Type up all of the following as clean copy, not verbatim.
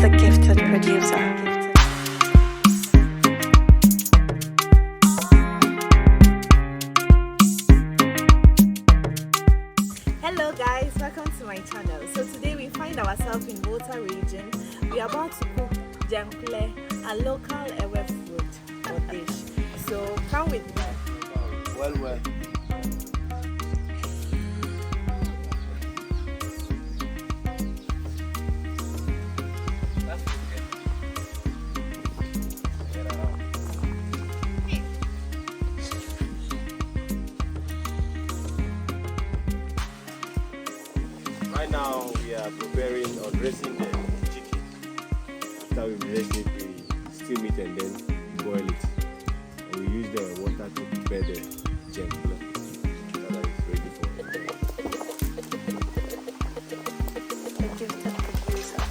the gifted producer. Hello guys, welcome to my channel. So today we find ourselves in Volta region. We are about to cook Dzenkple, a local Ewe food or dish. So come with me. Well. Right now we are preparing or dressing the chicken. After we dress it, we steam it and then boil it. And we use the water to prepare the Dzenkple. That is ready for The gifted producer.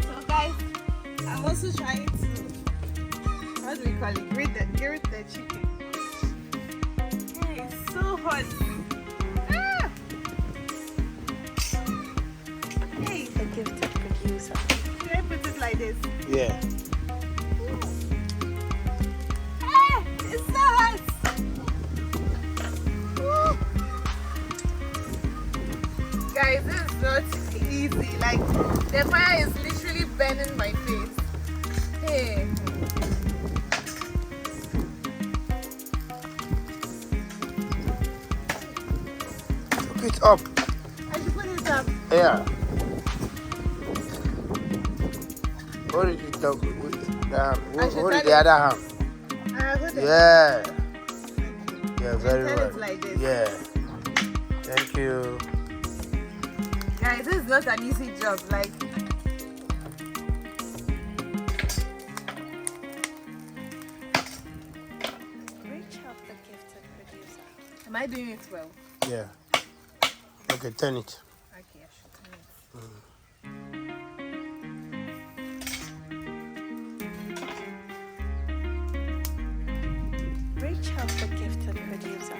So guys, I'm also trying to, how do we call it? Grate the chicken. Hey, it's so hot. Ah! Hey, The gifted producer. should I put it like this? Yeah. Ah, it's so hot. Woo. Guys, this is not easy. Like, the fire is literally burning my face. Hey. Cook it up. I should put it up. Yeah. What did you talk with the hand? I should What is turn the it. other hand? Hold it. Yeah. Yeah, very Turn well. it like this. Yeah. Thank you. Guys, this is not an easy job. Like, Great job, the gifted producer. am I doing it well? Yeah. Okay, turn it. Okay, I should turn it. Great job, the gifted producer.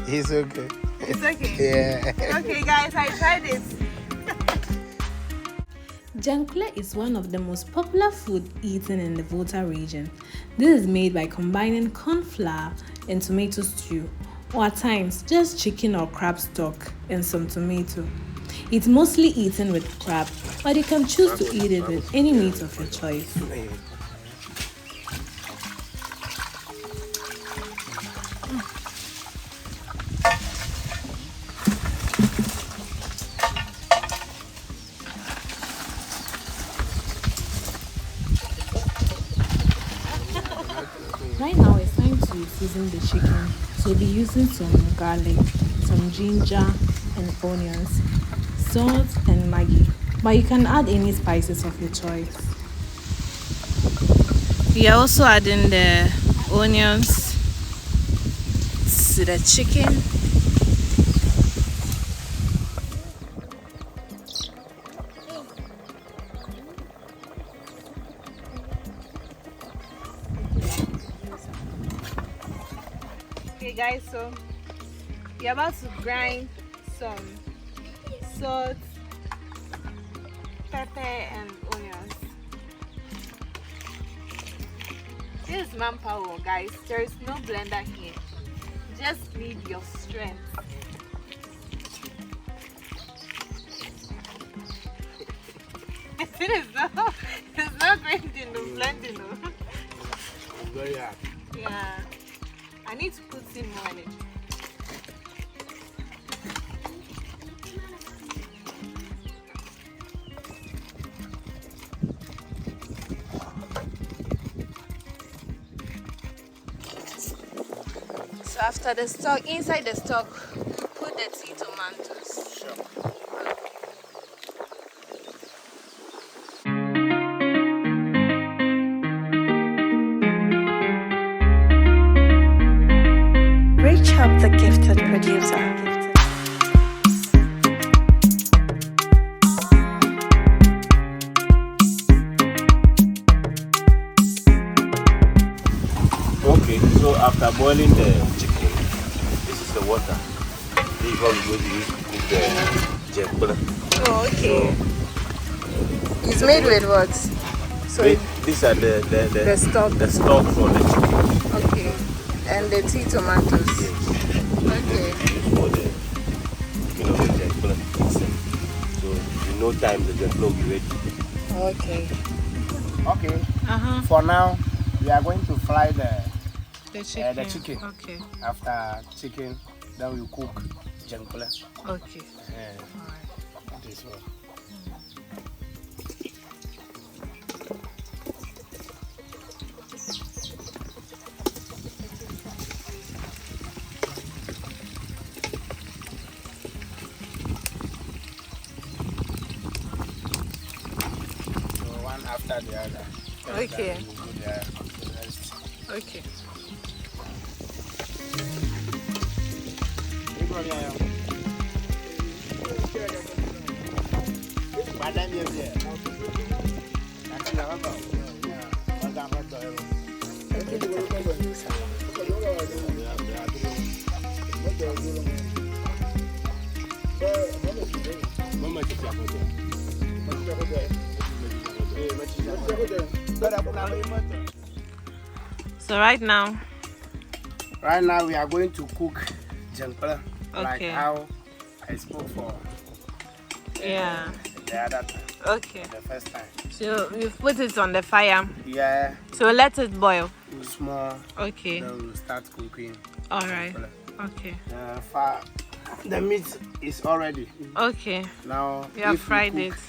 It's okay. It's okay. Yeah. Okay, guys, I tried it. Dzenkple is one of the most popular food eaten in the Volta region. This is made by combining corn flour and tomato stew, or at times just chicken or crab stock and some tomato. It's mostly eaten with crab, but you can choose to eat it with any meat of your choice. Right now it's time to season the chicken. So we'll be using some garlic, some ginger and onions, salt and Maggi. But you can add any spices of your choice. We are also adding the onions to the chicken. Okay, guys, so we're about to grind some salt, pepper, and onions. This is manpower, guys. There is no blender here. You just need your strength. It's not grinding, no blending, no. Very hard. Yeah, I need to put in more in it. So after the stock, inside the stock, we put the tea tomatoes. Sure. producer. Okay, so after boiling the chicken, this is the water. This is what we're going to use to cook the dzenkple. Oh, okay. It's made with what? So These are the stock. The stock for the chicken. Okay. And the tea tomatoes. Okay. Use for the cooking of the dzenkple itself. So in no time the dzenkple will be ready. Okay. Okay. For now, we are going to fry the chicken. Okay. After chicken, then we cook dzenkple. Okay. This one. So one after the other. Okay. Then we do the rest. Okay. So right now we are going to cook dzenkple, like Okay. how I spoke for the other time, okay. the first time. So we've put it on the fire. Yeah, So let it boil. small. Okay. Then we'll start cooking. All right. dzenkple. Okay. The meat is already. Okay. Now We have if fried we it. cook,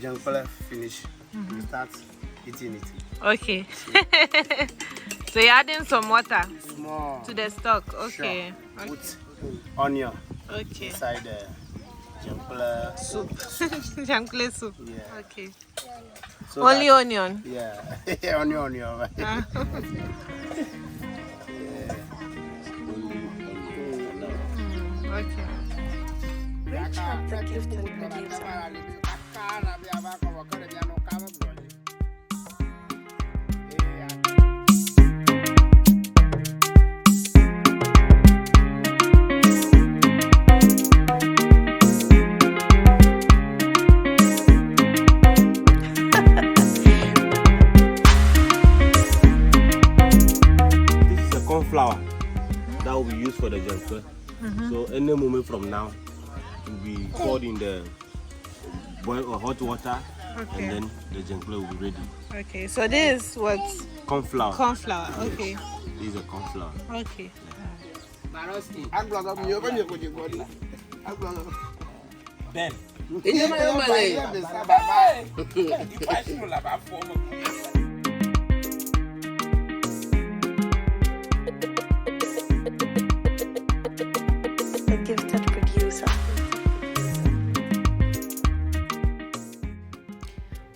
dzenkple finish. We start eating it. Okay. So you're adding some water Small. to the stock. Okay. Sure. Put onion Okay. inside the dzenkple Soup. Dzenkple soup. Yeah. Okay. So Only that- onion. Yeah, onion. Ah. Okay. Reach out the gifted producer. This is the corn flour that will be used for the dzenkple. So any moment from now, it will be poured in the boil or hot water, Okay. and then the dzenkple will be ready. Okay. So this is what Corn flour. corn flour. Okay. This is a corn flour. Okay. Ben. The gifted producer.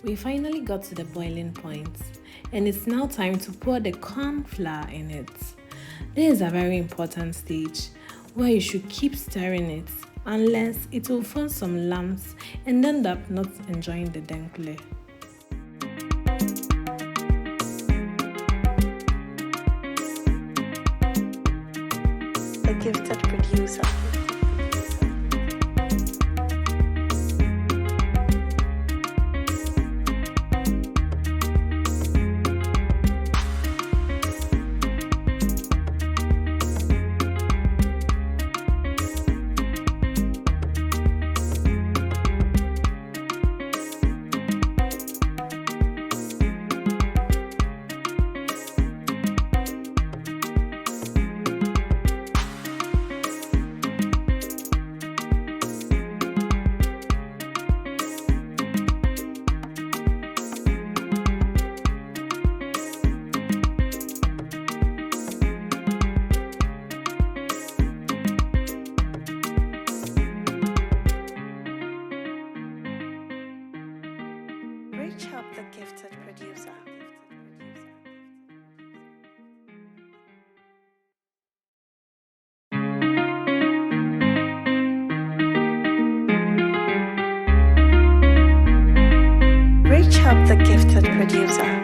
We finally got to the boiling point, and it's now time to pour the corn flour in it. This is a very important stage where you should keep stirring it, unless it will form some lumps and end up not enjoying the dzenkple. The gifted producer. Reach out the gifted producer. The gifted producer.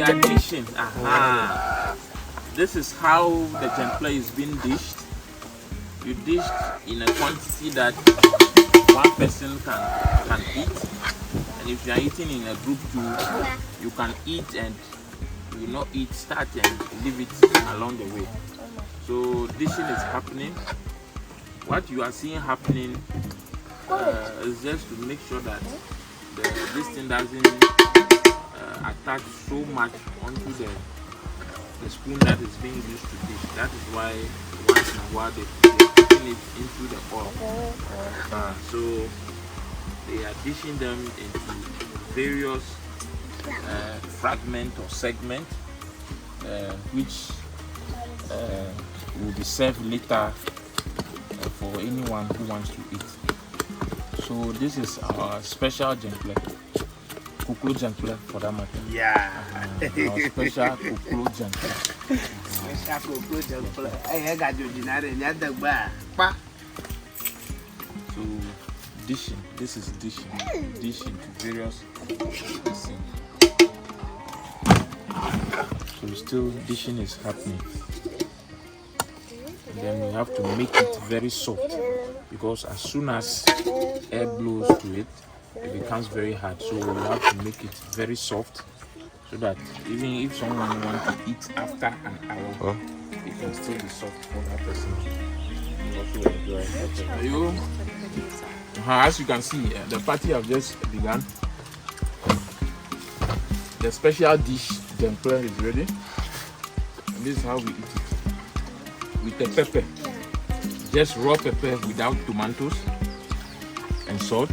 Addition. This is how the Dzenkple is being dished. You dish in a quantity that one person can eat, and if you are eating in a group too, you can eat and you not eat, start and leave it along the way. So dishing is happening. What you are seeing happening is just to make sure that this thing doesn't attach so much onto the spoon that is being used to dish. That is why once in a while they're putting it into the oil. So they are dishing them into various fragments or segments, which will be served later for anyone who wants to eat. So this is our special Dzenkple. Kuklu Dzenkple for that matter. Yeah. Our special Kuklu Dzenkple. Special Kuklu Dzenkple. I got you dinner in the bar. So dishing. This is dishing. Dishing to various things. So still dishing is happening. And then we have to make it very soft, because as soon as air blows to it, it becomes very hard. So we have to make it very soft, so that even if someone wants to eat after an hour, it can still be soft for that person to also enjoy. As you can see, the party have just begun. The special dish Dzenkple is ready, and this is how we eat it. With the pepper, just raw pepper without tomatoes and salt,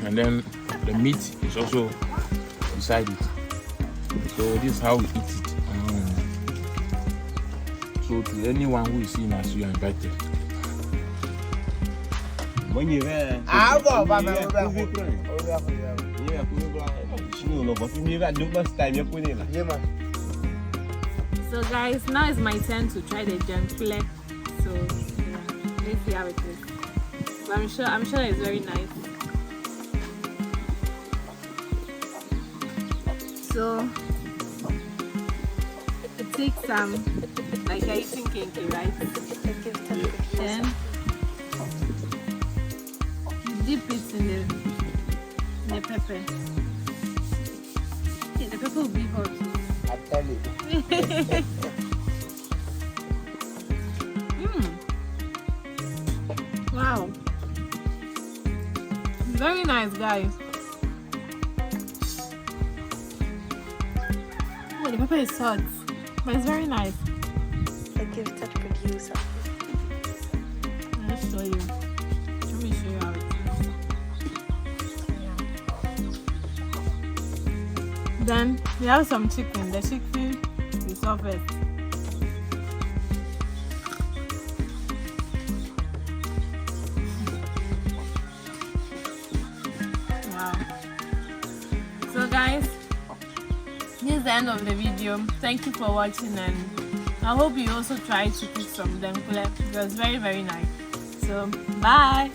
and then the meat is also beside it. So this is how we eat it. So to anyone who is seeing us, you are invited. When you're there, So guys, now it's my turn to try the Dzenkple. So yeah, let's see how it is. But I'm sure it's very nice. So it takes some like you're eating cake, right? Then you dip it in the pepper. Yeah, the pepper will be hot. I tell you. Wow, very nice, guys. Oh, the pepper is hot, but it's very nice. The gifted producer. Let me show you how it is. Then we have some chicken. The chicken is offered. Wow. So guys, this is the end of the video. Thank you for watching, and I hope you also try to cook some Dzenkple. It was very, very nice. So bye.